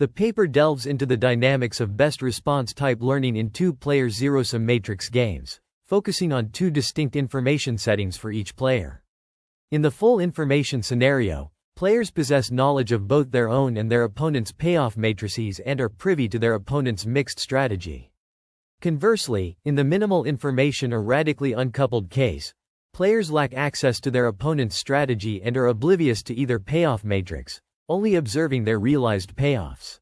The paper delves into the dynamics of best response type learning in two-player zero-sum matrix games, focusing on two distinct information settings for each player. In the full information scenario, players possess knowledge of both their own and their opponent's payoff matrices and are privy to their opponent's mixed strategy. Conversely, in the minimal information or radically uncoupled case, players lack access to their opponent's strategy and are oblivious to either payoff matrix, only observing their realized payoffs.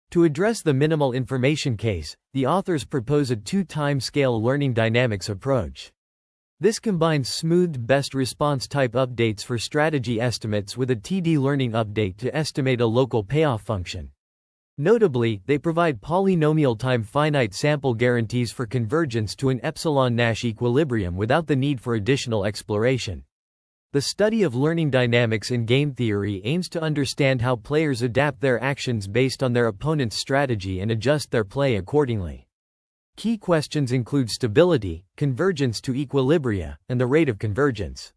To address the minimal information case, the authors propose a two-timescale learning dynamics approach. This combines smoothed best response type updates for strategy estimates with a TD learning update to estimate a local payoff function. Notably, they provide polynomial-time finite-sample guarantees for convergence to an epsilon Nash equilibrium without the need for additional exploration. The study of learning dynamics in game theory aims to understand how players adapt their actions based on their opponent's strategy and adjust their play accordingly. Key questions include stability, convergence to equilibria, and the rate of convergence.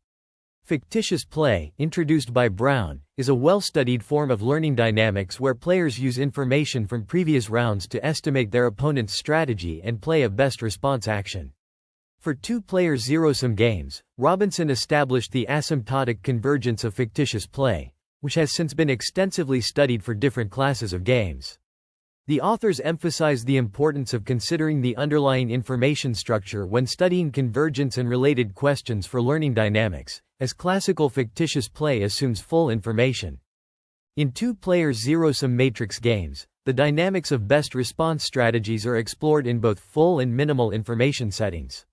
Fictitious play, introduced by Brown, is a well-studied form of learning dynamics where players use information from previous rounds to estimate their opponent's strategy and play a best response action. For two-player zero-sum games, Robinson established the asymptotic convergence of fictitious play, which has since been extensively studied for different classes of games. The authors emphasize the importance of considering the underlying information structure when studying convergence and related questions for learning dynamics, as classical fictitious play assumes full information. In two-player zero-sum matrix games, the dynamics of best response strategies are explored in both full and minimal information settings.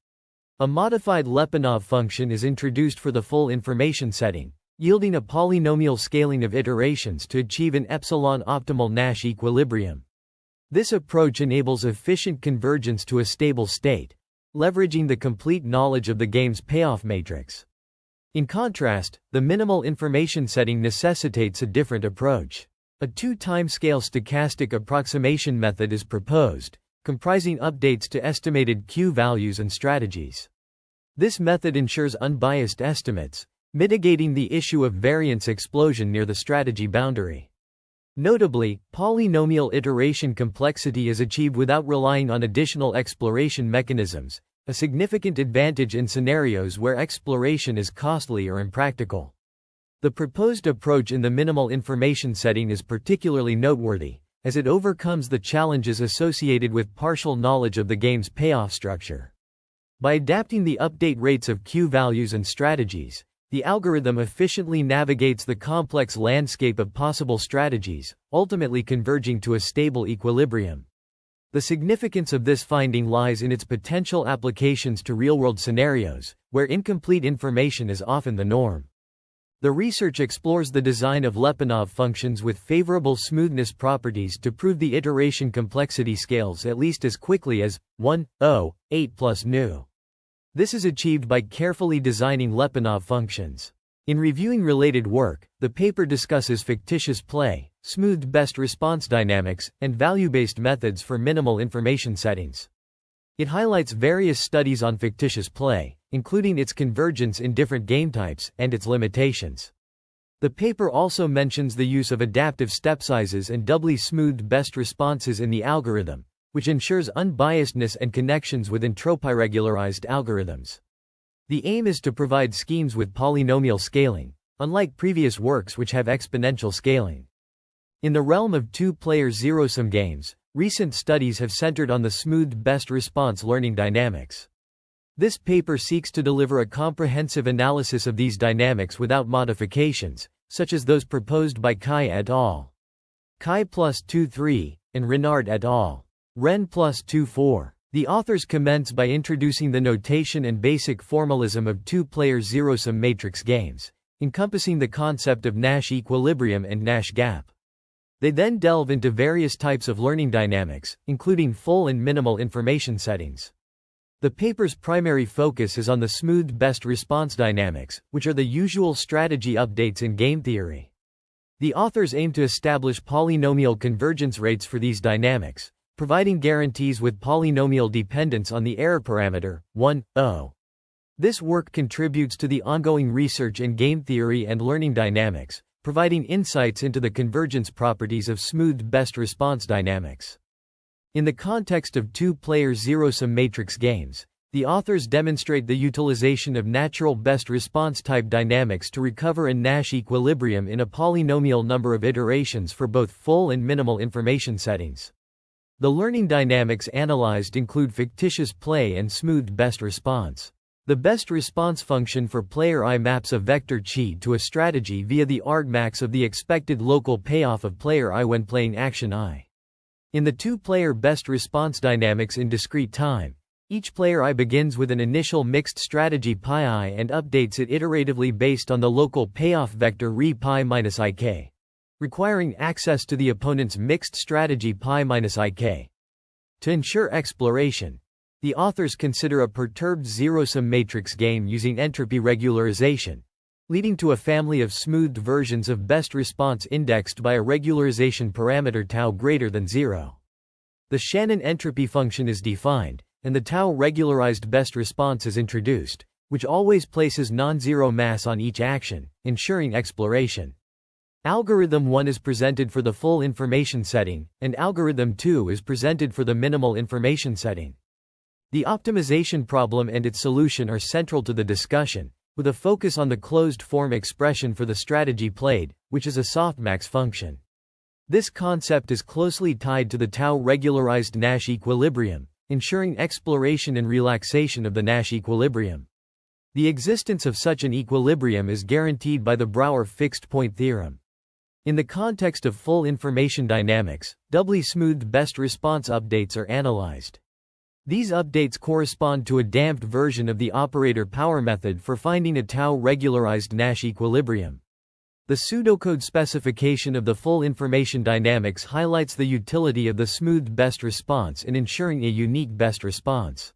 A modified Lyapunov function is introduced for the full information setting, yielding a polynomial scaling of iterations to achieve an epsilon optimal Nash equilibrium. This approach enables efficient convergence to a stable state, leveraging the complete knowledge of the game's payoff matrix. In contrast, the minimal information setting necessitates a different approach. A two-timescale stochastic approximation method is proposed, comprising updates to estimated Q values and strategies. This method ensures unbiased estimates, mitigating the issue of variance explosion near the strategy boundary. Notably, polynomial iteration complexity is achieved without relying on additional exploration mechanisms, a significant advantage in scenarios where exploration is costly or impractical. The proposed approach in the minimal information setting is particularly noteworthy, as it overcomes the challenges associated with partial knowledge of the game's payoff structure. By adapting the update rates of Q values and strategies, the algorithm efficiently navigates the complex landscape of possible strategies, ultimately converging to a stable equilibrium. The significance of this finding lies in its potential applications to real-world scenarios, where incomplete information is often the norm. The research explores the design of Lyapunov functions with favorable smoothness properties to prove the iteration complexity scales at least as quickly as 8 plus nu. This is achieved by carefully designing Lyapunov functions. In reviewing related work, the paper discusses fictitious play, smoothed best response dynamics, and value-based methods for minimal information settings. It highlights various studies on fictitious play, including its convergence in different game types, and its limitations. The paper also mentions the use of adaptive step sizes and doubly smoothed best responses in the algorithm, which ensures unbiasedness and connections with entropiregularized algorithms. The aim is to provide schemes with polynomial scaling, unlike previous works which have exponential scaling. In the realm of two-player zero-sum games, recent studies have centered on the smoothed best response learning dynamics. This paper seeks to deliver a comprehensive analysis of these dynamics without modifications, such as those proposed by Kai et al. Kai plus 2-3, and Renard et al. Ren plus 2-4. The authors commence by introducing the notation and basic formalism of two-player zero-sum matrix games, encompassing the concept of Nash equilibrium and Nash gap. They then delve into various types of learning dynamics, including full and minimal information settings. The paper's primary focus is on the smoothed best response dynamics, which are the usual strategy updates in game theory. The authors aim to establish polynomial convergence rates for these dynamics, providing guarantees with polynomial dependence on the error parameter, 1, 0. This work contributes to the ongoing research in game theory and learning dynamics, providing insights into the convergence properties of smooth best response dynamics. In the context of two-player zero-sum matrix games, the authors demonstrate the utilization of natural best response type dynamics to recover a Nash equilibrium in a polynomial number of iterations for both full and minimal information settings. The learning dynamics analyzed include fictitious play and smooth best response. The best response function for player I maps a vector chi to a strategy via the argmax of the expected local payoff of player I when playing action I. In the two-player best response dynamics in discrete time, each player I begins with an initial mixed strategy pi I and updates it iteratively based on the local payoff vector re pi minus ik, requiring access to the opponent's mixed strategy pi minus ik. To ensure exploration, the authors consider a perturbed zero-sum matrix game using entropy regularization, leading to a family of smoothed versions of best response indexed by a regularization parameter tau greater than 0. The Shannon entropy function is defined, and the tau regularized best response is introduced, which always places non-zero mass on each action, ensuring exploration. Algorithm 1 is presented for the full information setting, and algorithm 2 is presented for the minimal information setting. The optimization problem and its solution are central to the discussion, with a focus on the closed-form expression for the strategy played, which is a softmax function. This concept is closely tied to the tau regularized Nash equilibrium, ensuring exploration and relaxation of the Nash equilibrium. The existence of such an equilibrium is guaranteed by the Brouwer fixed-point theorem. In the context of full information dynamics, doubly smoothed best response updates are analyzed. These updates correspond to a damped version of the operator power method for finding a tau regularized Nash equilibrium. The pseudocode specification of the full information dynamics highlights the utility of the smoothed best response in ensuring a unique best response.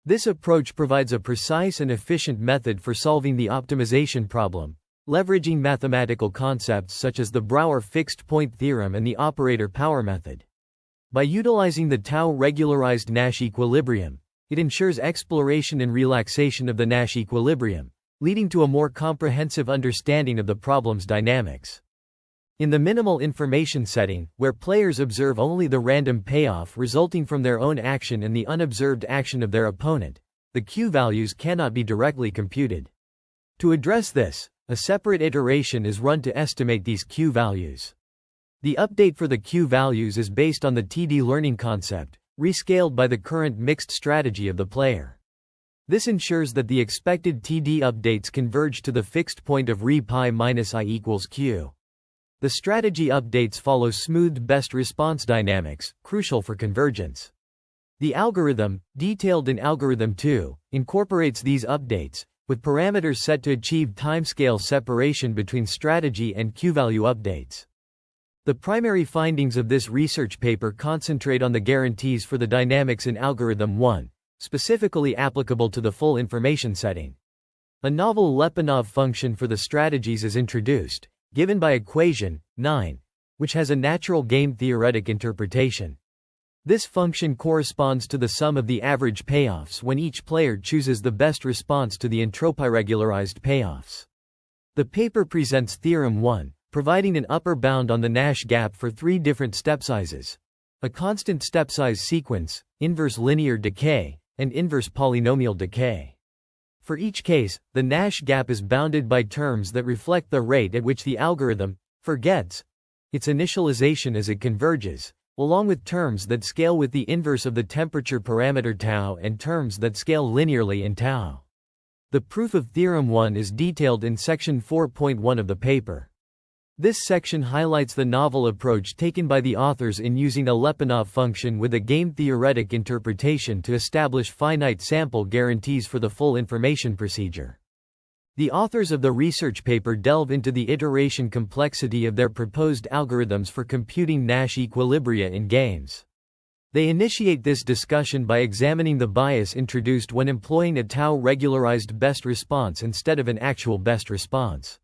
This approach provides a precise and efficient method for solving the optimization problem, leveraging mathematical concepts such as the Brouwer fixed-point theorem and the operator power method. By utilizing the tau regularized Nash equilibrium, it ensures exploration and relaxation of the Nash equilibrium, leading to a more comprehensive understanding of the problem's dynamics. In the minimal information setting, where players observe only the random payoff resulting from their own action and the unobserved action of their opponent, the Q values cannot be directly computed. To address this, a separate iteration is run to estimate these Q values. The update for the Q values is based on the TD learning concept, rescaled by the current mixed strategy of the player. This ensures that the expected TD updates converge to the fixed point of re pi minus I equals Q. The strategy updates follow smoothed best response dynamics, crucial for convergence. The algorithm, detailed in algorithm 2, incorporates these updates, with parameters set to achieve timescale separation between strategy and Q-value updates. The primary findings of this research paper concentrate on the guarantees for the dynamics in algorithm 1, specifically applicable to the full information setting. A novel Lyapunov function for the strategies is introduced, given by equation 9, which has a natural game theoretic interpretation. This function corresponds to the sum of the average payoffs when each player chooses the best response to the entropy-regularized payoffs. The paper presents theorem 1, providing an upper bound on the Nash gap for three different step sizes: a constant step size sequence, inverse linear decay, and inverse polynomial decay. For each case, the Nash gap is bounded by terms that reflect the rate at which the algorithm forgets its initialization as it converges, along with terms that scale with the inverse of the temperature parameter tau and terms that scale linearly in tau. The proof of theorem 1 is detailed in section 4.1 of the paper. This section highlights the novel approach taken by the authors in using a Lyapunov function with a game-theoretic interpretation to establish finite-sample guarantees for the full information procedure. The authors of the research paper delve into the iteration complexity of their proposed algorithms for computing Nash equilibria in games. They initiate this discussion by examining the bias introduced when employing a tau-regularized best response instead of an actual best response.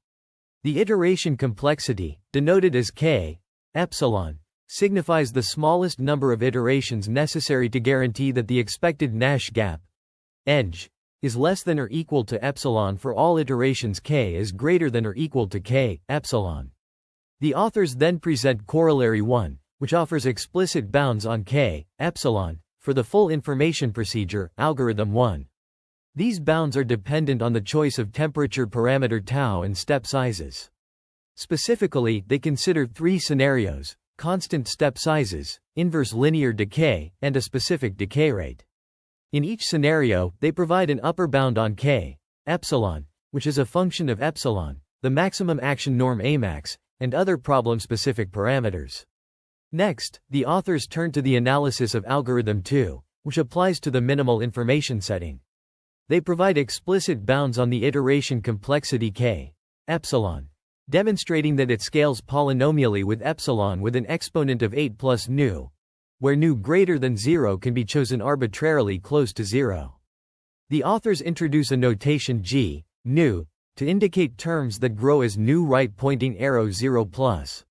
The iteration complexity, denoted as k, epsilon, signifies the smallest number of iterations necessary to guarantee that the expected Nash gap, edge, is less than or equal to epsilon for all iterations k is greater than or equal to k, epsilon. The authors then present corollary 1, which offers explicit bounds on k, epsilon, for the full information procedure, algorithm 1. These bounds are dependent on the choice of temperature parameter tau and step sizes. Specifically, they consider 3 scenarios: constant step sizes, inverse linear decay, and a specific decay rate. In each scenario, they provide an upper bound on k, epsilon, which is a function of epsilon, the maximum action norm Amax, and other problem-specific parameters. Next, the authors turn to the analysis of algorithm 2, which applies to the minimal information setting. They provide explicit bounds on the iteration complexity k, epsilon, demonstrating that it scales polynomially with epsilon with an exponent of 8 plus nu, where nu greater than 0 can be chosen arbitrarily close to 0. The authors introduce a notation g, nu, to indicate terms that grow as nu right pointing arrow 0 plus.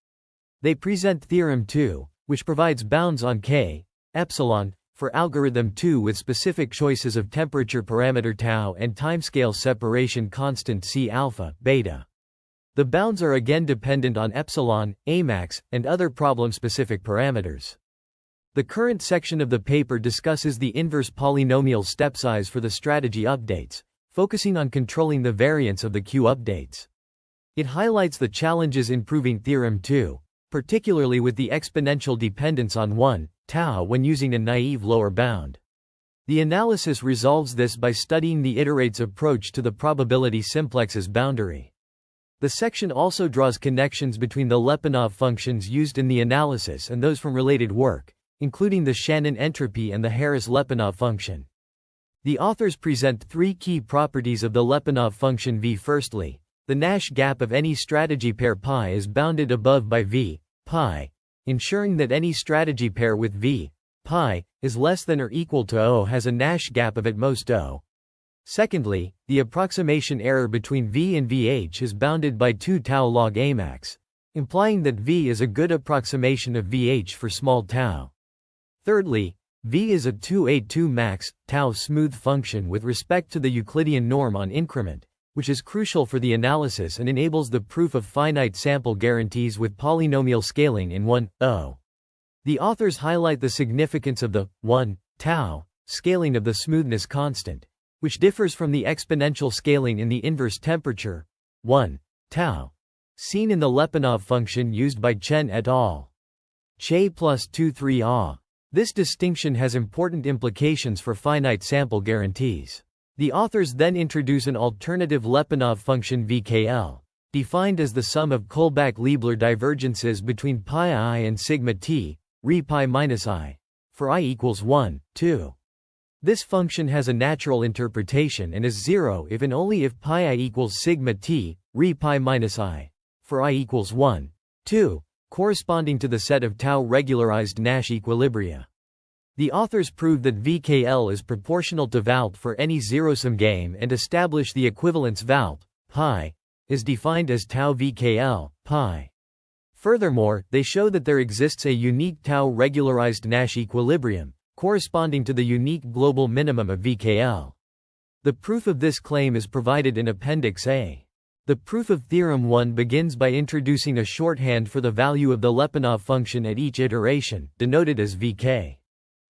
They present theorem 2, which provides bounds on k, epsilon, for algorithm 2 with specific choices of temperature parameter tau and timescale separation constant c alpha, beta. The bounds are again dependent on epsilon, Amax, and other problem-specific parameters. The current section of the paper discusses the inverse polynomial step size for the strategy updates, focusing on controlling the variance of the Q updates. It highlights the challenges in proving theorem 2, particularly with the exponential dependence on 1, tau when using a naive lower bound. The analysis resolves this by studying the iterates approach to the probability simplex's boundary. The section also draws connections between the Lyapunov functions used in the analysis and those from related work, including the Shannon entropy and the Harris-Lyapunov function. The authors present 3 key properties of the Lyapunov function V. Firstly, the Nash gap of any strategy pair pi is bounded above by V, pi, ensuring that any strategy pair with V, pi, is less than or equal to O has a Nash gap of at most O. Secondly, the approximation error between V and VH is bounded by 2 tau log Amax, implying that V is a good approximation of VH for small tau. Thirdly, V is a 2a2 max, tau smooth function with respect to the Euclidean norm on increment, which is crucial for the analysis and enables the proof of finite sample guarantees with polynomial scaling in 1, O. The authors highlight the significance of the 1, tau, scaling of the smoothness constant, which differs from the exponential scaling in the inverse temperature, 1, tau, seen in the Lyapunov function used by Chen et al. Che plus 2 3 This distinction has important implications for finite sample guarantees. The authors then introduce an alternative Lyapunov function VKL, defined as the sum of Kullback-Leibler divergences between pi I and sigma t, re pi minus I, for I equals 1, 2. This function has a natural interpretation and is 0 if and only if pi I equals sigma t, re pi minus I, for I equals 1, 2. Corresponding to the set of tau regularized Nash equilibria. The authors prove that VKL is proportional to VALT for any zero-sum game and establish the equivalence VALT, pi, is defined as tau VKL, pi. Furthermore, they show that there exists a unique tau regularized Nash equilibrium, corresponding to the unique global minimum of VKL. The proof of this claim is provided in Appendix A. The proof of Theorem 1 begins by introducing a shorthand for the value of the Lyapunov function at each iteration, denoted as Vk.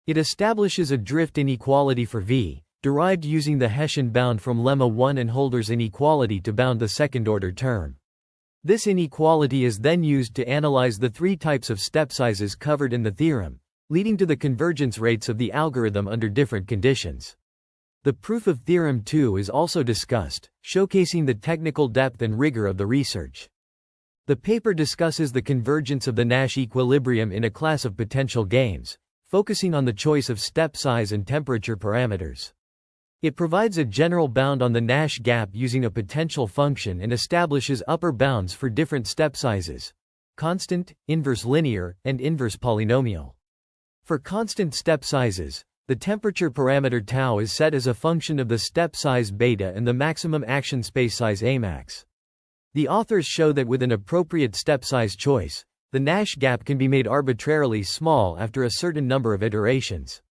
It establishes a drift inequality for V, derived using the Hessian bound from lemma 1 and Holder's inequality to bound the second-order term. This inequality is then used to analyze the 3 types of step sizes covered in the theorem, leading to the convergence rates of the algorithm under different conditions. The proof of Theorem 2 is also discussed, showcasing the technical depth and rigor of the research. The paper discusses the convergence of the Nash equilibrium in a class of potential games, focusing on the choice of step size and temperature parameters. It provides a general bound on the Nash gap using a potential function and establishes upper bounds for different step sizes: constant, inverse linear, and inverse polynomial. For constant step sizes, the temperature parameter tau is set as a function of the step size beta and the maximum action space size Amax. The authors show that with an appropriate step size choice, the Nash gap can be made arbitrarily small after a certain number of iterations.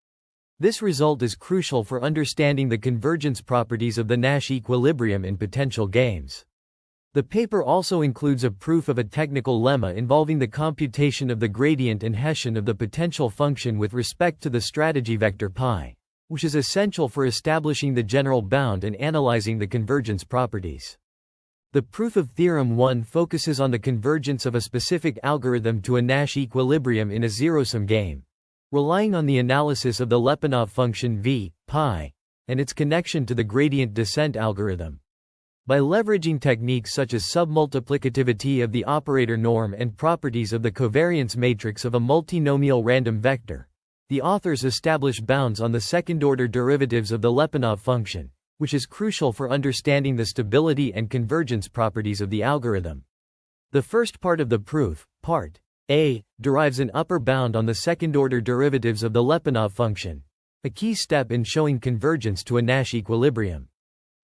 This result is crucial for understanding the convergence properties of the Nash equilibrium in potential games. The paper also includes a proof of a technical lemma involving the computation of the gradient and Hessian of the potential function with respect to the strategy vector π, which is essential for establishing the general bound and analyzing the convergence properties. The proof of Theorem 1 focuses on the convergence of a specific algorithm to a Nash equilibrium in a zero-sum game, relying on the analysis of the Lyapunov function v, π, and its connection to the gradient descent algorithm. By leveraging techniques such as submultiplicativity of the operator norm and properties of the covariance matrix of a multinomial random vector, the authors establish bounds on the second-order derivatives of the Lyapunov function, which is crucial for understanding the stability and convergence properties of the algorithm. The first part of the proof, part A, derives an upper bound on the second-order derivatives of the Lyapunov function, a key step in showing convergence to a Nash equilibrium.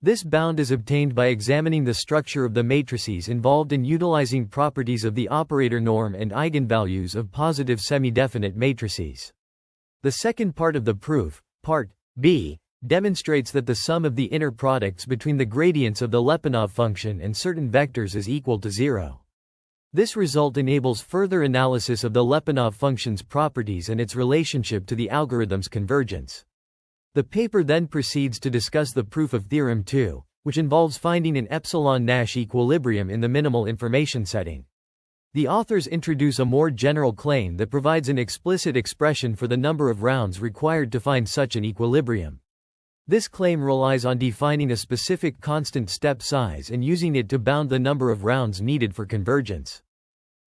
This bound is obtained by examining the structure of the matrices involved in utilizing properties of the operator norm and eigenvalues of positive semi-definite matrices. The second part of the proof, part B, demonstrates that the sum of the inner products between the gradients of the Lyapunov function and certain vectors is equal to 0. This result enables further analysis of the Lyapunov function's properties and its relationship to the algorithm's convergence. The paper then proceeds to discuss the proof of Theorem 2, which involves finding an epsilon Nash equilibrium in the minimal information setting. The authors introduce a more general claim that provides an explicit expression for the number of rounds required to find such an equilibrium. This claim relies on defining a specific constant step size and using it to bound the number of rounds needed for convergence.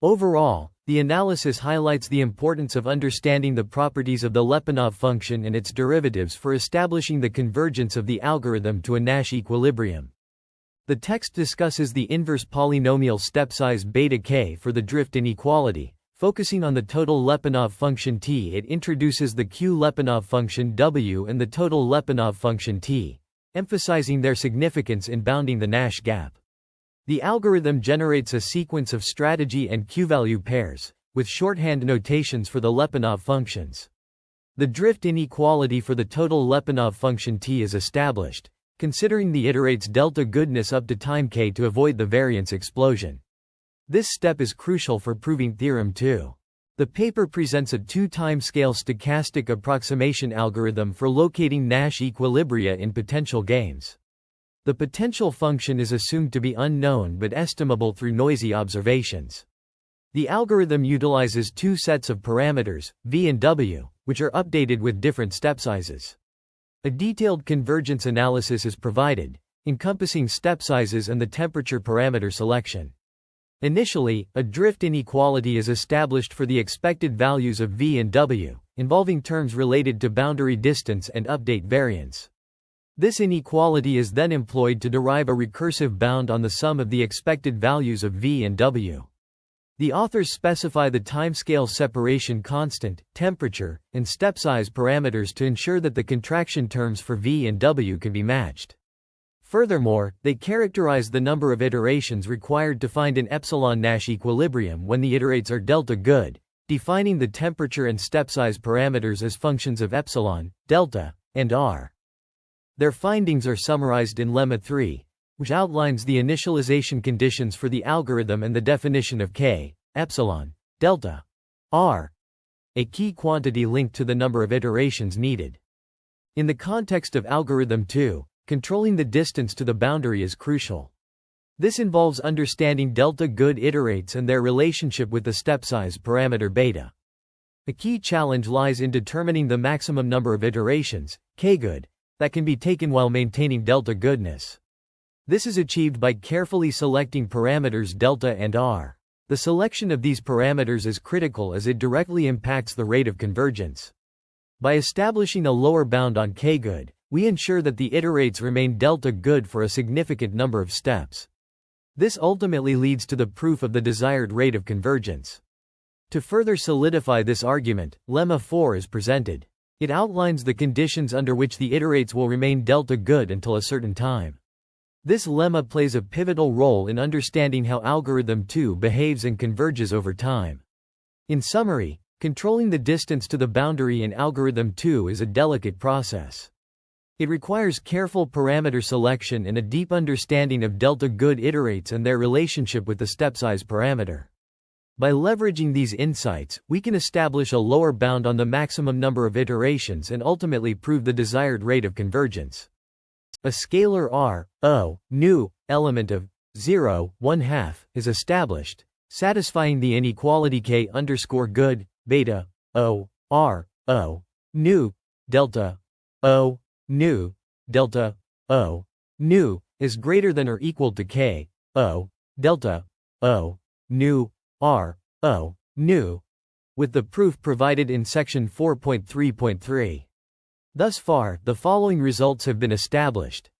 Overall, the analysis highlights the importance of understanding the properties of the Lyapunov function and its derivatives for establishing the convergence of the algorithm to a Nash equilibrium. The text discusses the inverse polynomial step size beta k for the drift inequality. Focusing on the total Lyapunov function t, it introduces the q-Lyapunov function w and the total Lyapunov function t, emphasizing their significance in bounding the Nash gap. The algorithm generates a sequence of strategy and q-value pairs, with shorthand notations for the Lyapunov functions. The drift inequality for the total Lyapunov function t is established, considering the iterates delta goodness up to time k to avoid the variance explosion. This step is crucial for proving Theorem 2. The paper presents a two-timescale stochastic approximation algorithm for locating Nash equilibria in potential games. The potential function is assumed to be unknown but estimable through noisy observations. The algorithm utilizes two sets of parameters, v and w, which are updated with different step sizes. A detailed convergence analysis is provided, encompassing step sizes and the temperature parameter selection. Initially, a drift inequality is established for the expected values of v and w, involving terms related to boundary distance and update variance. This inequality is then employed to derive a recursive bound on the sum of the expected values of v and w. The authors specify the timescale separation constant, temperature, and step size parameters to ensure that the contraction terms for v and w can be matched. Furthermore, they characterize the number of iterations required to find an epsilon Nash equilibrium when the iterates are delta good, defining the temperature and step size parameters as functions of epsilon, delta, and r. Their findings are summarized in Lemma 3, which outlines the initialization conditions for the algorithm and the definition of k, epsilon, delta, r, a key quantity linked to the number of iterations needed. In the context of algorithm 2, controlling the distance to the boundary is crucial. This involves understanding delta good iterates and their relationship with the step size parameter beta. A key challenge lies in determining the maximum number of iterations, k good, that can be taken while maintaining delta goodness. This is achieved by carefully selecting parameters delta and r. The selection of these parameters is critical as it directly impacts the rate of convergence. By establishing a lower bound on k good, we ensure that the iterates remain delta good for a significant number of steps. This ultimately leads to the proof of the desired rate of convergence. To further solidify this argument, Lemma 4 is presented. It outlines the conditions under which the iterates will remain delta good until a certain time. This lemma plays a pivotal role in understanding how algorithm 2 behaves and converges over time. In summary, Controlling the distance to the boundary in algorithm 2 is a delicate process. It requires careful parameter selection and a deep understanding of delta good iterates and their relationship with the step size parameter. By leveraging these insights, we can establish a lower bound on the maximum number of iterations and ultimately prove the desired rate of convergence. A scalar r, o, new, element of 0, 1/2, is established, satisfying the inequality k underscore good, beta, o, r, o, new, delta, o, new, delta, o, new, is greater than or equal to k, o, delta, o, new, r, o, new, with the proof provided in section 4.3.3. Thus far, the following results have been established.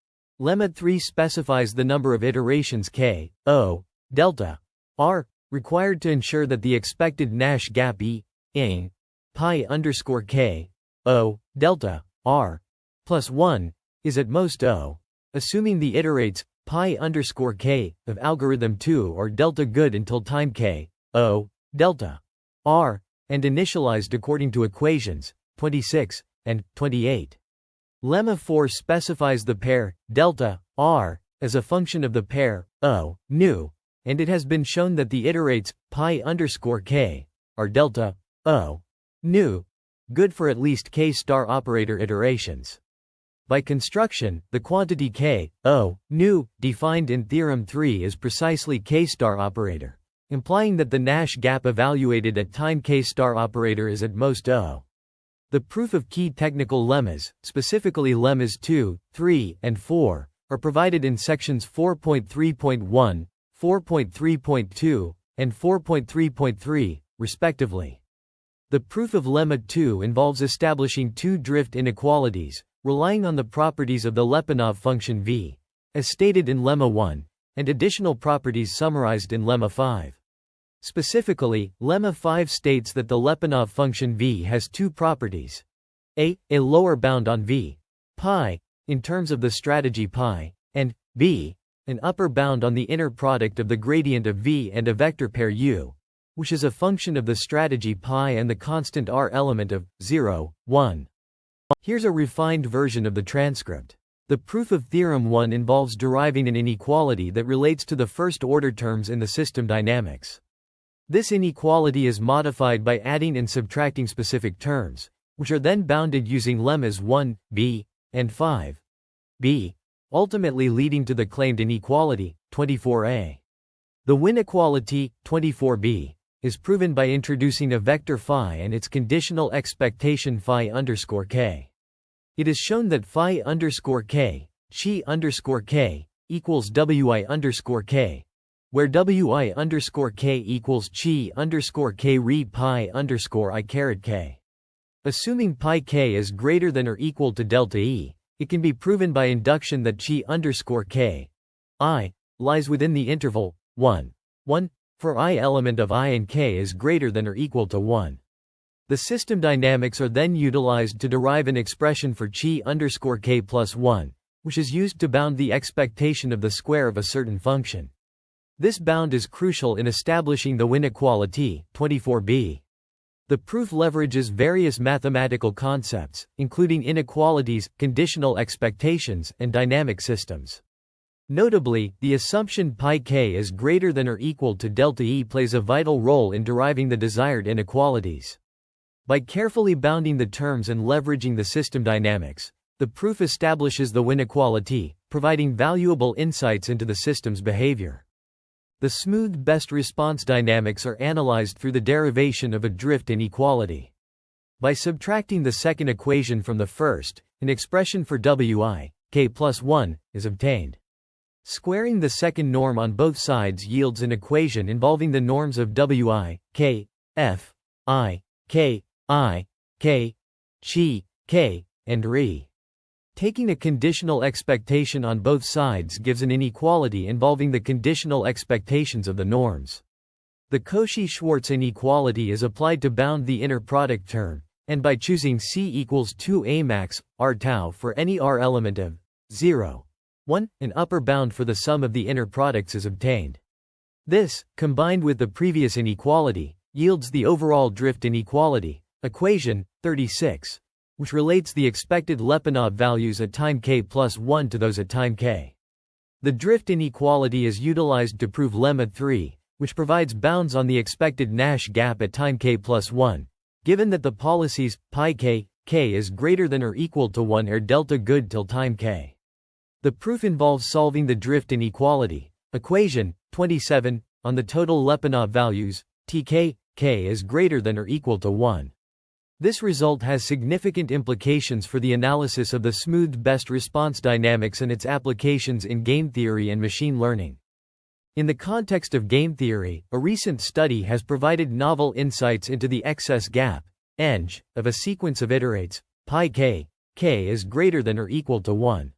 Lemma 3 specifies the number of iterations k, o, delta, r, required to ensure that the expected Nash gap E, ing, pi underscore k, o, delta, r, plus 1, is at most O, assuming the iterates, pi underscore k, of algorithm 2 or delta good until time k, o, delta, r, and initialized according to equations 26 and 28. Lemma 4 specifies the pair, delta, r, as a function of the pair, o, new, and it has been shown that the iterates, pi underscore k, are delta, o, new, good for at least k star operator iterations. By construction, the quantity k, o, new, defined in Theorem 3 is precisely k star operator, implying that the Nash gap evaluated at time k star operator is at most O. The proof of key technical lemmas, specifically lemmas 2, 3, and 4, are provided in sections 4.3.1, 4.3.2, and 4.3.3, respectively. The proof of lemma 2 involves establishing two drift inequalities, relying on the properties of the Lyapunov function v, as stated in lemma 1, and additional properties summarized in lemma 5. Specifically, lemma 5 states that the Lyapunov function v has two properties: a lower bound on v, pi, in terms of the strategy pi, and b, an upper bound on the inner product of the gradient of v and a vector pair u, which is a function of the strategy pi and the constant r element of 0, 1. Here's a refined version of the transcript. The proof of Theorem 1 involves deriving an inequality that relates to the first-order terms in the system dynamics. This inequality is modified by adding and subtracting specific terms, which are then bounded using lemmas 1, b, and 5, b, ultimately leading to the claimed inequality, 24a. The Wien-equality, 24b, is proven by introducing a vector phi and its conditional expectation phi underscore k. It is shown that phi underscore k, chi underscore k, equals wi underscore k, where wi underscore k equals chi underscore k re pi underscore I caret k. Assuming pi k is greater than or equal to delta E, it can be proven by induction that chi underscore k, I, lies within the interval 1, 1, for I element of I and k is greater than or equal to 1. The system dynamics are then utilized to derive an expression for chi underscore k plus 1, which is used to bound the expectation of the square of a certain function. This bound is crucial in establishing the Wien-equality, 24b. The proof leverages various mathematical concepts, including inequalities, conditional expectations, and dynamic systems. Notably, the assumption pi k is greater than or equal to delta E plays a vital role in deriving the desired inequalities. By carefully bounding the terms and leveraging the system dynamics, the proof establishes the Wien-equality, providing valuable insights into the system's behavior. The smooth best response dynamics are analyzed through the derivation of a drift inequality. By subtracting the second equation from the first, an expression for wi, k plus 1, is obtained. Squaring the second norm on both sides yields an equation involving the norms of wi, k, f, I, k, chi, k, and re. Taking a conditional expectation on both sides gives an inequality involving the conditional expectations of the norms. The Cauchy-Schwarz inequality is applied to bound the inner product term, and by choosing C equals 2a max, r tau for any r element of 0, 1, an upper bound for the sum of the inner products is obtained. This, combined with the previous inequality, yields the overall drift inequality, equation 36, which relates the expected Lyapunov values at time k plus 1 to those at time k. The drift inequality is utilized to prove lemma 3, which provides bounds on the expected Nash gap at time k plus 1, given that the policies pi k is greater than or equal to 1 are delta good till time k. The proof involves solving the drift inequality, equation 27, on the total Lyapunov values, tk is greater than or equal to 1. This result has significant implications for the analysis of the smoothed best response dynamics and its applications in game theory and machine learning. In the context of game theory, a recent study has provided novel insights into the excess gap, eng, of a sequence of iterates, pi k is greater than or equal to 1.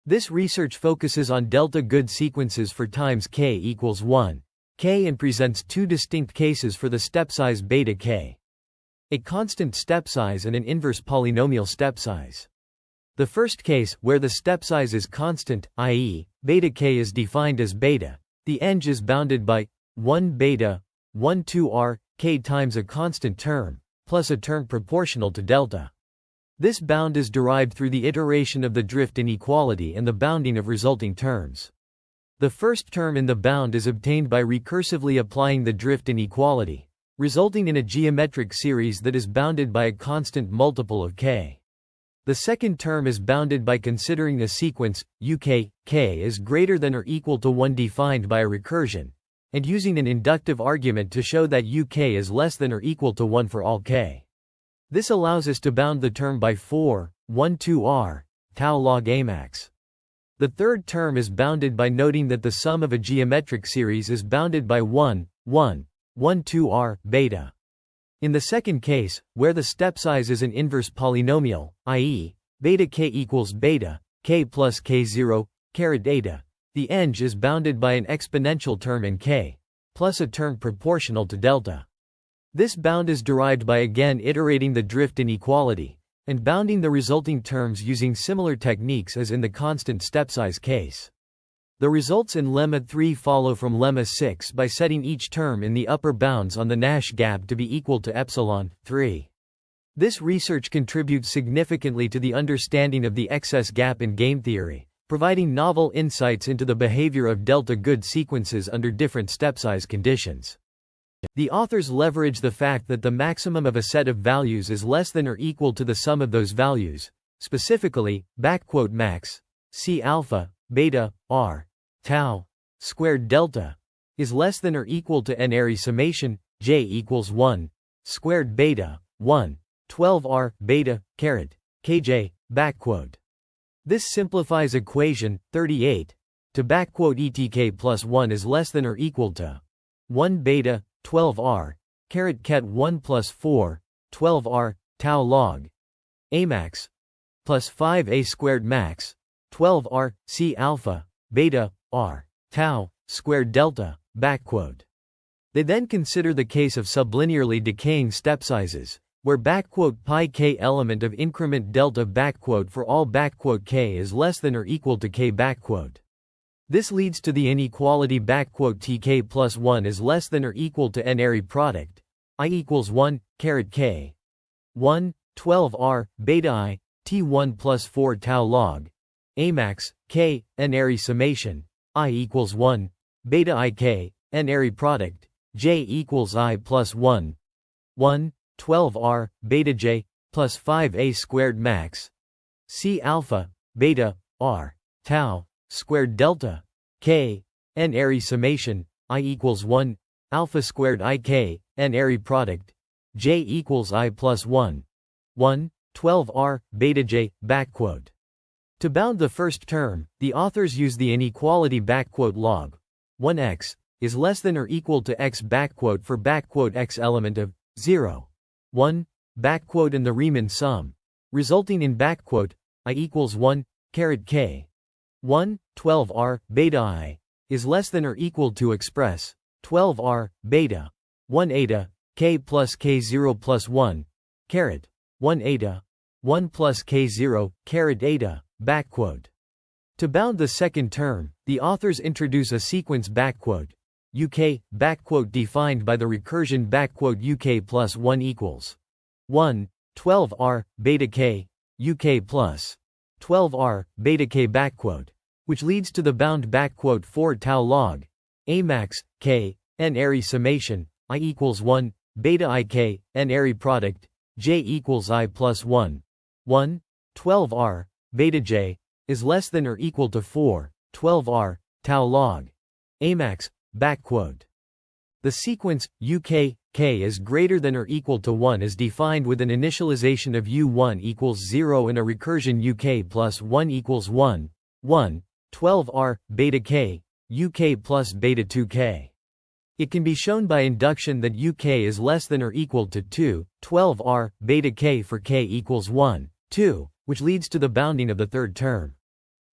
This research focuses on delta good sequences for times k equals 1, and presents two distinct cases for the step size beta k. A constant step size and an inverse polynomial step size. The first case, where the step size is constant, i.e., beta k is defined as beta, the eng is bounded by 1 beta, 1 2r, k times a constant term, plus a term proportional to delta. This bound is derived through the iteration of the drift inequality and the bounding of resulting terms. The first term in the bound is obtained by recursively applying the drift inequality, resulting in a geometric series that is bounded by a constant multiple of k. The second term is bounded by considering a sequence, uk, k is greater than or equal to 1 defined by a recursion, and using an inductive argument to show that uk is less than or equal to 1 for all k. This allows us to bound the term by 4, 1 2r, tau log Amax. The third term is bounded by noting that the sum of a geometric series is bounded by 1, 2r, beta. In the second case, where the step size is an inverse polynomial, i.e., beta k equals beta, k plus k0, caret eta, the eng is bounded by an exponential term in k, plus a term proportional to delta. This bound is derived by again iterating the drift inequality, and bounding the resulting terms using similar techniques as in the constant step size case. The results in lemma 3 follow from lemma 6 by setting each term in the upper bounds on the Nash gap to be equal to epsilon 3. This research contributes significantly to the understanding of the excess gap in game theory, providing novel insights into the behavior of delta good sequences under different step size conditions. The authors leverage the fact that the maximum of a set of values is less than or equal to the sum of those values, specifically, max, c alpha, beta, r, tau, squared delta, is less than or equal to n Airy summation, j equals 1, squared beta, 1, 12r, beta, caret, kj, This simplifies equation 38 to etk plus 1 is less than or equal to 1 beta, 12r, caret ket 1 plus 4, 12r, tau log Amax, plus 5a squared max, 12r, c alpha, beta, r, tau, squared delta, They then consider the case of sublinearly decaying step sizes, where pi k element of increment delta for all k is less than or equal to k . This leads to the inequality tk plus 1 is less than or equal to n Airy product, I equals 1, caret k. 1, 12r, beta I, t1 plus 4 tau log Amax, k, n Airy summation, I equals 1, beta ik, n Airy product, j equals I plus 1, 1, 12r, beta j, plus 5a squared max, c alpha, beta, r, tau, squared delta, k, n Airy summation, I equals 1, alpha squared ik, n Airy product, j equals I plus 1, 1, 12r, beta j, To bound the first term, the authors use the inequality log 1x is less than or equal to x for x element of 0, 1 and the Riemann sum, resulting in I equals 1, caret k. 1, 12r, beta I, is less than or equal to express 12r, beta, 1 eta, k plus k0 plus 1, caret, 1 eta, 1 plus k0, caret eta, To bound the second term, the authors introduce a sequence UK, backquote defined by the recursion backquote UK plus 1 equals 1, 12R, beta k, UK plus 12R, beta k backquote, which leads to the bound backquote 4 tau log, A max, k, n airy summation, I equals 1, beta ik, n airy product, j equals I plus 1, 1, 12R, beta j, is less than or equal to 4, 12R, tau log, A max, backquote. The sequence, UK, k is greater than or equal to 1 is defined with an initialization of u1 equals 0 and a recursion UK plus 1 equals 1, 1, 12R, beta k, UK plus beta 2k. It can be shown by induction that UK is less than or equal to 2, 12R, beta k for k equals 1, 2, which leads to the bounding of the third term.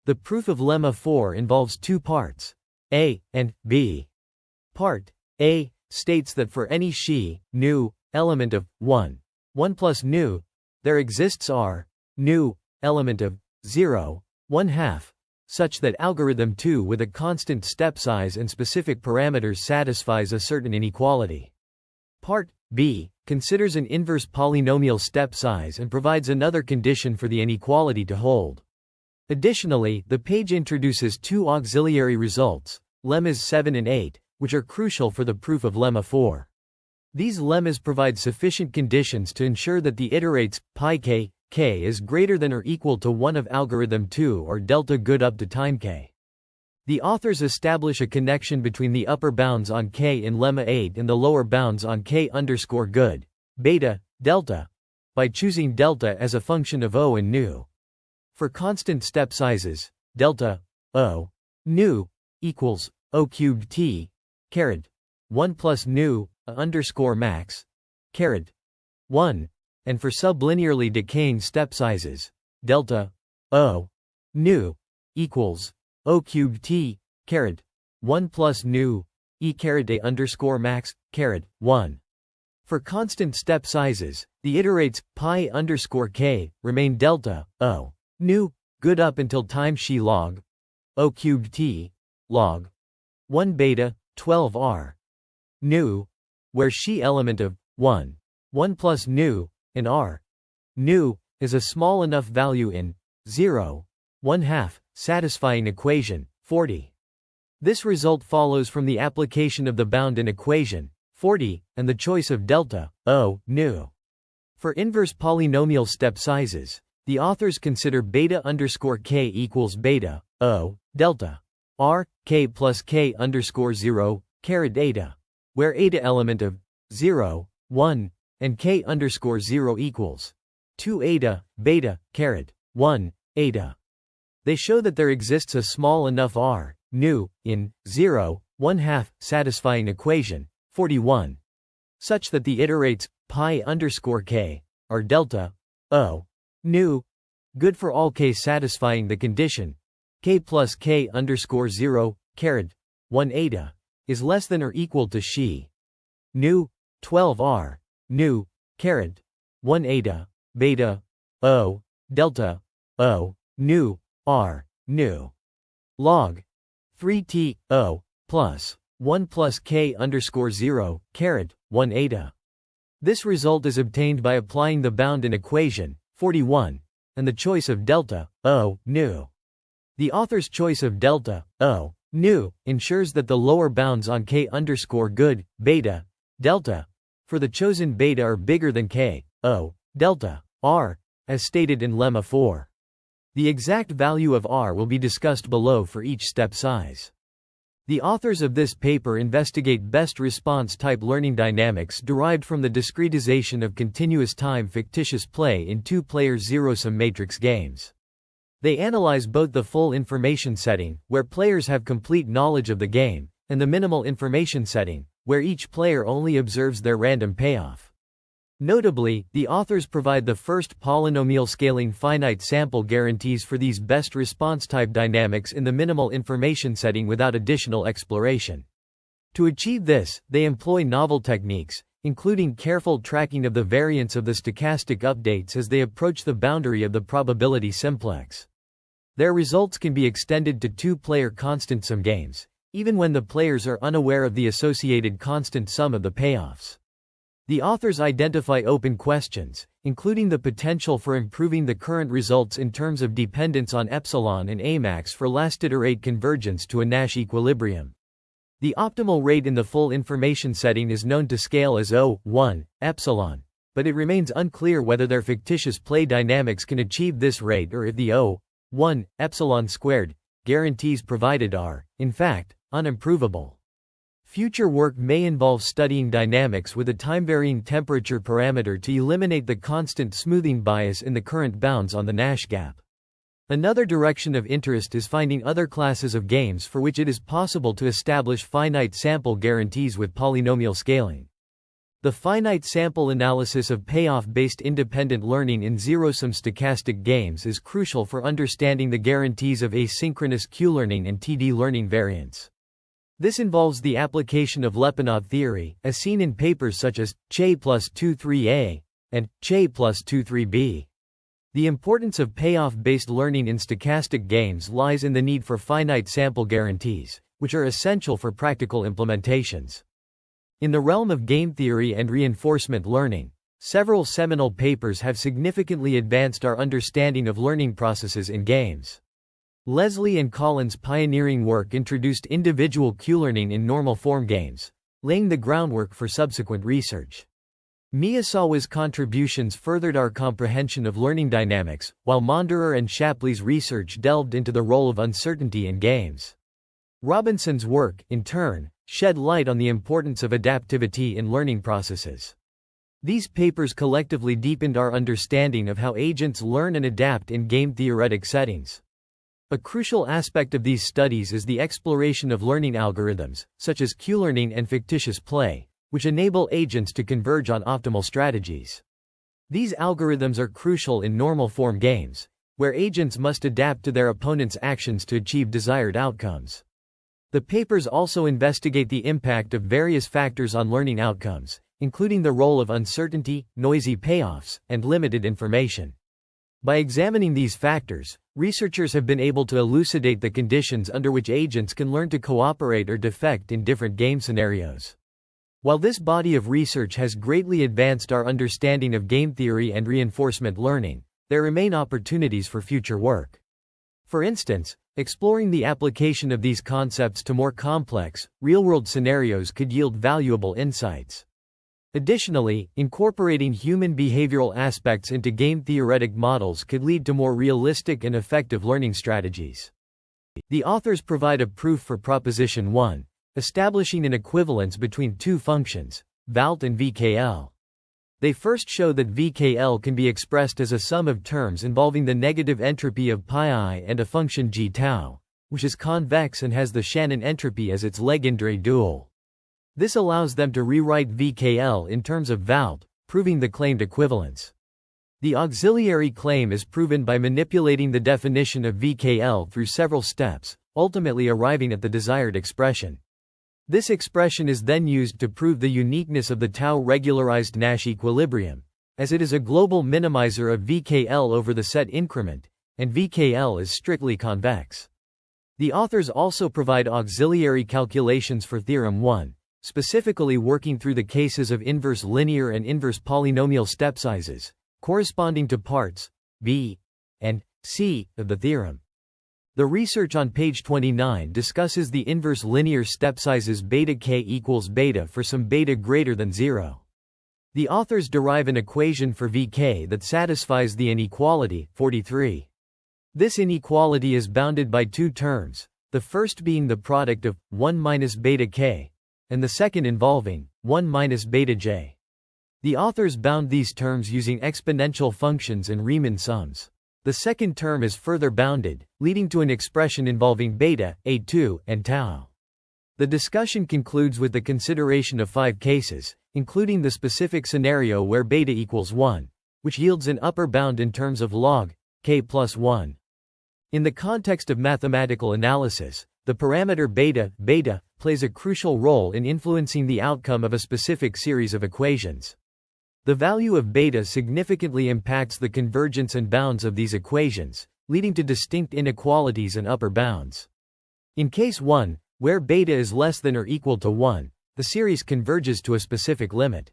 The proof of lemma 4 involves two parts, A and B. Part A states that for any xi, nu, element of 1, 1 plus nu, there exists R, nu, element of 0, 1/2, such that algorithm 2 with a constant step size and specific parameters satisfies a certain inequality. Part B considers an inverse polynomial step size and provides another condition for the inequality to hold. Additionally, the page introduces two auxiliary results, lemmas 7 and 8, which are crucial for the proof of lemma 4. These lemmas provide sufficient conditions to ensure that the iterates pi k, k is greater than or equal to 1 of algorithm 2 or delta good up to time k. The authors establish a connection between the upper bounds on k in lemma 8 and the lower bounds on k underscore good, beta, delta, by choosing delta as a function of O and nu. For constant step sizes, delta, O, nu, equals, O cubed t, caret, 1 plus nu, a underscore max, caret, 1, and for sublinearly decaying step sizes, delta, O, nu, equals, O cubed t, caret, 1 plus nu, e caret a underscore max, caret, 1. For constant step sizes, the iterates pi underscore k remain delta, O, nu, good up until time xi log, O cubed t, log, 1 beta, 12R, nu, where xi element of 1, 1 plus nu, and R, nu, is a small enough value in 0, 1/2, satisfying equation 40. This result follows from the application of the bound in equation 40 and the choice of delta, O, nu. For inverse polynomial step sizes, the authors consider beta underscore k equals beta, O, delta, R, k plus k underscore 0, caret eta, where eta element of 0, 1, and k underscore 0 equals 2 eta, beta, caret, 1, eta. They show that there exists a small enough R, nu, in 0, 1/2, satisfying equation 41, such that the iterates pi underscore k are delta, O, nu, good for all k satisfying the condition k plus k underscore 0, caret, 1 eta, is less than or equal to xi, nu, 12R, nu, caret, 1 eta, beta, O, delta, O, nu, R, nu, log, 3t, O, plus, 1 plus k underscore 0, caret, 1 eta. This result is obtained by applying the bound in equation 41 and the choice of delta, O, nu. The author's choice of delta, O, nu, ensures that the lower bounds on k underscore good, beta, delta, for the chosen beta are bigger than k, O, delta, R, as stated in lemma 4. The exact value of R will be discussed below for each step size. The authors of this paper investigate best response type learning dynamics derived from the discretization of continuous time fictitious play in two-player zero-sum matrix games. They analyze both the full information setting, where players have complete knowledge of the game, and the minimal information setting, where each player only observes their random payoff. Notably, the authors provide the first polynomial scaling finite sample guarantees for these best response type dynamics in the minimal information setting without additional exploration. To achieve this, they employ novel techniques, including careful tracking of the variance of the stochastic updates as they approach the boundary of the probability simplex. Their results can be extended to two-player constant sum games, even when the players are unaware of the associated constant sum of the payoffs. The authors identify open questions, including the potential for improving the current results in terms of dependence on epsilon and Amax for last-iterate convergence to a Nash equilibrium. The optimal rate in the full information setting is known to scale as O(1) epsilon, but it remains unclear whether their fictitious play dynamics can achieve this rate or if the O(1) epsilon squared guarantees provided are, in fact, unimprovable. Future work may involve studying dynamics with a time-varying temperature parameter to eliminate the constant smoothing bias in the current bounds on the Nash gap. Another direction of interest is finding other classes of games for which it is possible to establish finite sample guarantees with polynomial scaling. The finite sample analysis of payoff-based independent learning in zero-sum stochastic games is crucial for understanding the guarantees of asynchronous Q-learning and TD learning variants. This involves the application of Lyapunov theory, as seen in papers such as Che plus 23a and Che plus 23b. The importance of payoff-based learning in stochastic games lies in the need for finite sample guarantees, which are essential for practical implementations. In the realm of game theory and reinforcement learning, several seminal papers have significantly advanced our understanding of learning processes in games. Leslie and Collins' pioneering work introduced individual Q-learning in normal-form games, laying the groundwork for subsequent research. Miyazawa's contributions furthered our comprehension of learning dynamics, while Monderer and Shapley's research delved into the role of uncertainty in games. Robinson's work, in turn, shed light on the importance of adaptivity in learning processes. These papers collectively deepened our understanding of how agents learn and adapt in game-theoretic settings. A crucial aspect of these studies is the exploration of learning algorithms, such as Q-learning and fictitious play, which enable agents to converge on optimal strategies. These algorithms are crucial in normal-form games, where agents must adapt to their opponent's actions to achieve desired outcomes. The papers also investigate the impact of various factors on learning outcomes, including the role of uncertainty, noisy payoffs, and limited information. By examining these factors, researchers have been able to elucidate the conditions under which agents can learn to cooperate or defect in different game scenarios. While this body of research has greatly advanced our understanding of game theory and reinforcement learning, there remain opportunities for future work. For instance, exploring the application of these concepts to more complex, real-world scenarios could yield valuable insights. Additionally, incorporating human behavioral aspects into game-theoretic models could lead to more realistic and effective learning strategies. The authors provide a proof for Proposition 1, establishing an equivalence between two functions, Valt and VKL. They first show that VKL can be expressed as a sum of terms involving the negative entropy of πi and a function g tau, which is convex and has the Shannon entropy as its Legendre dual. This allows them to rewrite VKL in terms of Valt, proving the claimed equivalence. The auxiliary claim is proven by manipulating the definition of VKL through several steps, ultimately arriving at the desired expression. This expression is then used to prove the uniqueness of the tau-regularized Nash equilibrium, as it is a global minimizer of VKL over the set increment, and VKL is strictly convex. The authors also provide auxiliary calculations for Theorem 1, specifically working through the cases of inverse linear and inverse polynomial step sizes, corresponding to parts B and C of the theorem. The research on page 29 discusses the inverse linear step sizes beta k equals beta for some beta greater than 0. The authors derive an equation for Vk that satisfies the inequality 43. This inequality is bounded by two terms, the first being the product of 1 minus beta k, and the second involving 1 minus beta j. The authors bound these terms using exponential functions and Riemann sums. The second term is further bounded, leading to an expression involving beta, a2, and tau. The discussion concludes with the consideration of 5 cases, including the specific scenario where beta equals 1, which yields an upper bound in terms of log k plus 1. In the context of mathematical analysis, the parameter beta plays a crucial role in influencing the outcome of a specific series of equations. The value of beta significantly impacts the convergence and bounds of these equations, leading to distinct inequalities and upper bounds. In case 1, where beta is less than or equal to 1, the series converges to a specific limit.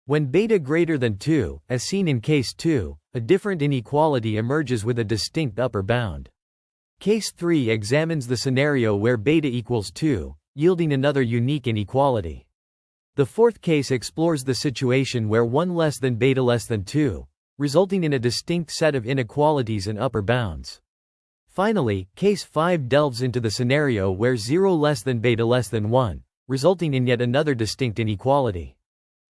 When beta greater than 2, as seen in case 2, a different inequality emerges with a distinct upper bound. Case 3 examines the scenario where beta equals 2, yielding another unique inequality. The fourth case explores the situation where 1 less than beta less than 2, resulting in a distinct set of inequalities and upper bounds. Finally, case 5 delves into the scenario where 0 less than beta less than 1, resulting in yet another distinct inequality.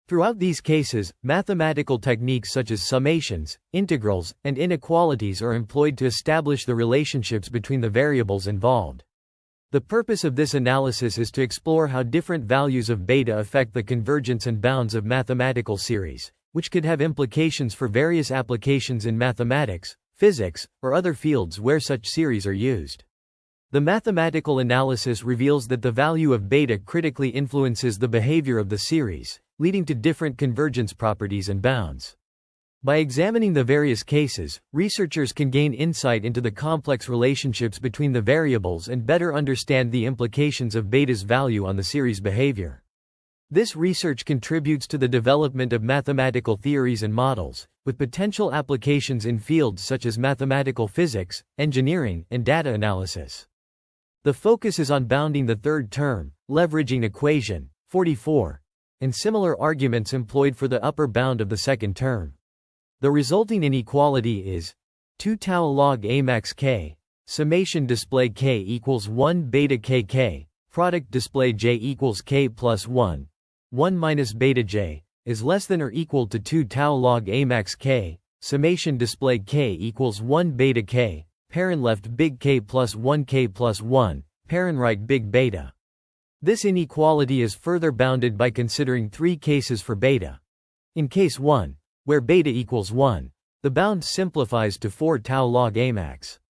Throughout these cases, mathematical techniques such as summations, integrals, and inequalities are employed to establish the relationships between the variables involved. The purpose of this analysis is to explore how different values of beta affect the convergence and bounds of mathematical series, which could have implications for various applications in mathematics, physics, or other fields where such series are used. The mathematical analysis reveals that the value of beta critically influences the behavior of the series, leading to different convergence properties and bounds. By examining the various cases, researchers can gain insight into the complex relationships between the variables and better understand the implications of beta's value on the series behavior. This research contributes to the development of mathematical theories and models, with potential applications in fields such as mathematical physics, engineering, and data analysis. The focus is on bounding the third term, leveraging equation 44, and similar arguments employed for the upper bound of the second term. The resulting inequality is 2 tau log a max k, summation display k equals 1 beta kk, product display j equals k plus 1, 1 minus beta j, is less than or equal to 2 tau log a max k, summation display k equals 1 beta k, parent left big K plus 1 K plus 1, parent right big beta. This inequality is further bounded by considering three cases for beta. In case 1, where beta equals 1, the bound simplifies to 4 tau log a max.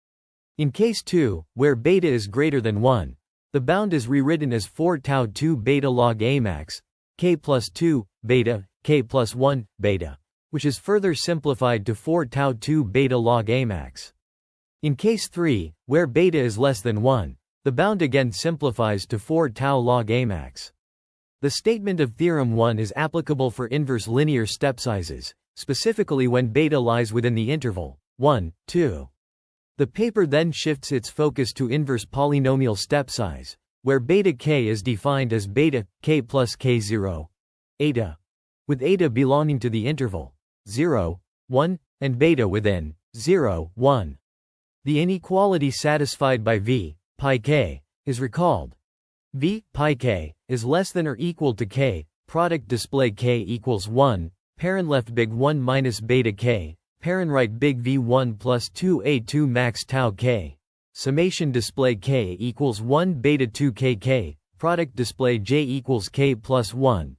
In case 2, where beta is greater than 1, the bound is rewritten as 4 tau 2 beta log a max, K plus 2 beta, K plus 1 beta, which is further simplified to 4 tau 2 beta log a max. In case 3, where beta is less than 1, the bound again simplifies to 4 tau log a max. The statement of Theorem 1 is applicable for inverse linear step sizes, specifically when beta lies within the interval 1, 2. The paper then shifts its focus to inverse polynomial step size, where beta k is defined as beta k plus k0, eta, with eta belonging to the interval 0, 1, and beta within 0, 1. The inequality satisfied by v, pi k, is recalled. V, pi k, is less than or equal to k, product display k equals 1, parent left big 1 minus beta k, parent right big v1 plus 2a2 max tau k, summation display k equals 1 beta 2 kk, product display j equals k plus 1,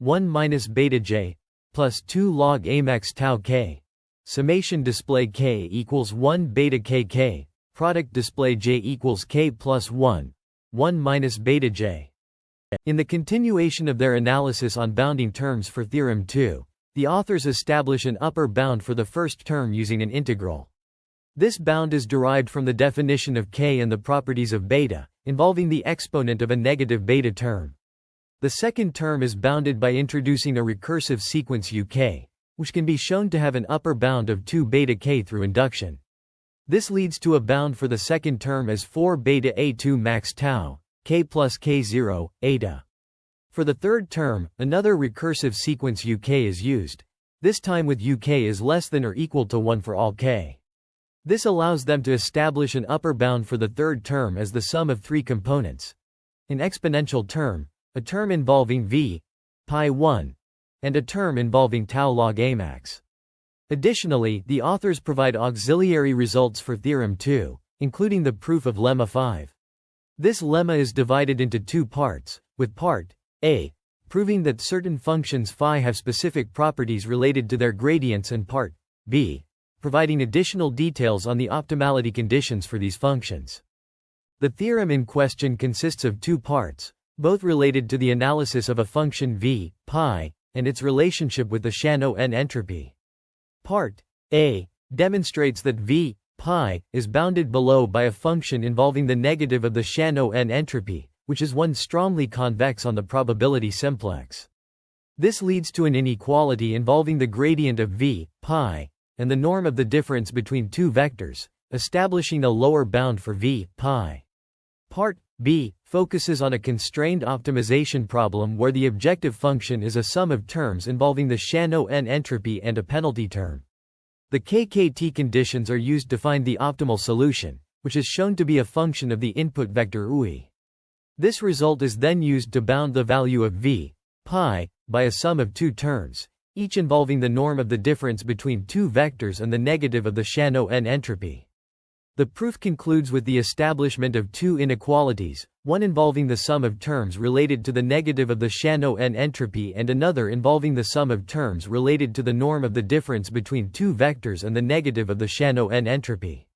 1 minus beta j, plus 2 log a max tau k, summation display k equals 1 beta kk, product display j equals k plus 1, 1 minus beta j. In the continuation of their analysis on bounding terms for Theorem 2, the authors establish an upper bound for the first term using an integral. This bound is derived from the definition of k and the properties of beta, involving the exponent of a negative beta term. The second term is bounded by introducing a recursive sequence uk, which can be shown to have an upper bound of 2 beta k through induction. This leads to a bound for the second term as 4 beta a2 max tau, k plus k0, eta. For the third term, another recursive sequence uk is used, this time with uk is less than or equal to 1 for all k. This allows them to establish an upper bound for the third term as the sum of three components: an exponential term, a term involving v, pi 1, and a term involving tau log a max. Additionally, the authors provide auxiliary results for Theorem 2, including the proof of lemma 5. This lemma is divided into two parts, with part A proving that certain functions phi have specific properties related to their gradients, and part B providing additional details on the optimality conditions for these functions. The theorem in question consists of two parts, both related to the analysis of a function v, pi, and its relationship with the Shannon entropy. Part A demonstrates that v, pi, is bounded below by a function involving the negative of the Shannon entropy, which is one strongly convex on the probability simplex. This leads to an inequality involving the gradient of v, pi, and the norm of the difference between two vectors, establishing a lower bound for v, pi. Part B focuses on a constrained optimization problem where the objective function is a sum of terms involving the Shano n entropy and a penalty term. The KKT conditions are used to find the optimal solution, which is shown to be a function of the input vector UI. This result is then used to bound the value of v, pi, by a sum of two terms, each involving the norm of the difference between two vectors and the negative of the Shano n entropy. The proof concludes with the establishment of two inequalities, one involving the sum of terms related to the negative of the Shano n entropy and another involving the sum of terms related to the norm of the difference between two vectors and the negative of the Shano n entropy.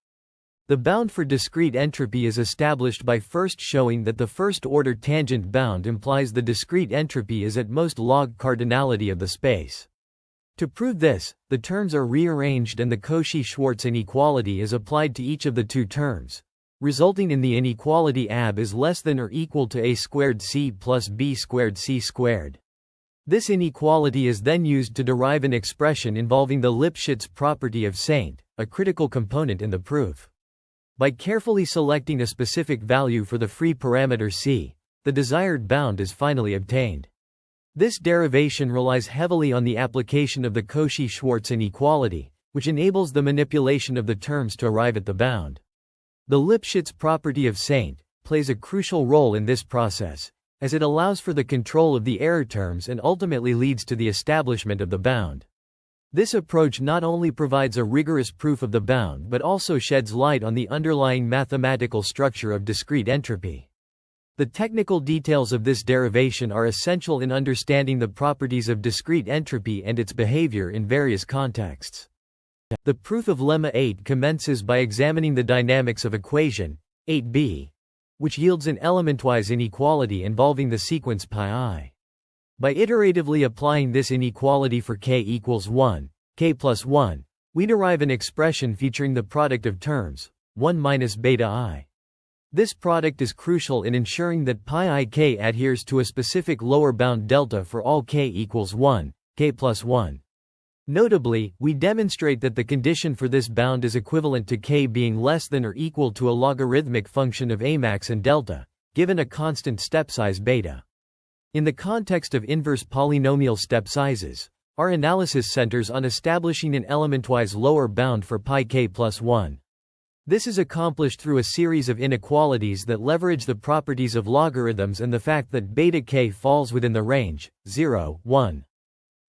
The bound for discrete entropy is established by first showing that the first-order tangent bound implies the discrete entropy is at most log cardinality of the space. To prove this, the terms are rearranged and the Cauchy-Schwarz inequality is applied to each of the two terms, resulting in the inequality AB is less than or equal to a squared c plus b squared c squared. This inequality is then used to derive an expression involving the Lipschitz property of Saint, a critical component in the proof. By carefully selecting a specific value for the free parameter c, the desired bound is finally obtained. This derivation relies heavily on the application of the Cauchy-Schwarz inequality, which enables the manipulation of the terms to arrive at the bound. The Lipschitz property of Saint plays a crucial role in this process, as it allows for the control of the error terms and ultimately leads to the establishment of the bound. This approach not only provides a rigorous proof of the bound but also sheds light on the underlying mathematical structure of discrete entropy. The technical details of this derivation are essential in understanding the properties of discrete entropy and its behavior in various contexts. The proof of lemma 8 commences by examining the dynamics of equation 8b, which yields an elementwise inequality involving the sequence pi. By iteratively applying this inequality for k equals 1, k plus 1, we derive an expression featuring the product of terms 1 minus beta I. This product is crucial in ensuring that pi ik adheres to a specific lower bound delta for all k equals 1, k plus 1. Notably, we demonstrate that the condition for this bound is equivalent to k being less than or equal to a logarithmic function of Amax and delta, given a constant step size beta. In the context of inverse polynomial step sizes, our analysis centers on establishing an elementwise lower bound for pi k plus 1. This is accomplished through a series of inequalities that leverage the properties of logarithms and the fact that beta k falls within the range 0, 1.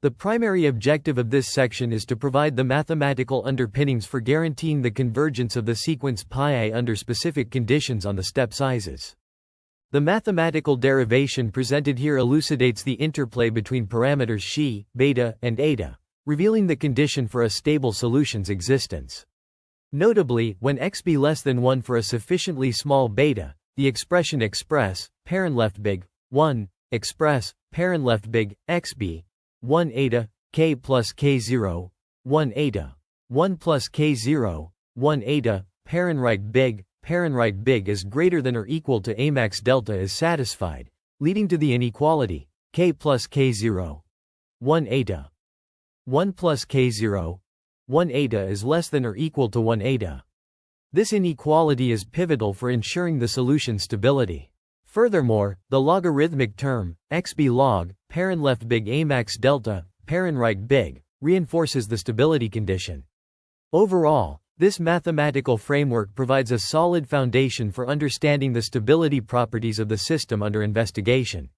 The primary objective of this section is to provide the mathematical underpinnings for guaranteeing the convergence of the sequence pi under specific conditions on the step sizes. The mathematical derivation presented here elucidates the interplay between parameters xi, beta, and eta, revealing the condition for a stable solution's existence. Notably, when x be less than 1 for a sufficiently small beta, the expression express, parent left big, 1, express, parent left big, xb, 1 eta, k plus k0, 1 eta, 1 plus k0, 1 eta, parent right big is greater than or equal to Amax delta is satisfied, leading to the inequality, k plus k0, 1 eta. 1 plus k0, 1 eta is less than or equal to 1 eta. This inequality is pivotal for ensuring the solution stability. Furthermore, the logarithmic term, xb log, parent left big Amax delta, parent right big, reinforces the stability condition. Overall, this mathematical framework provides a solid foundation for understanding the stability properties of the system under investigation.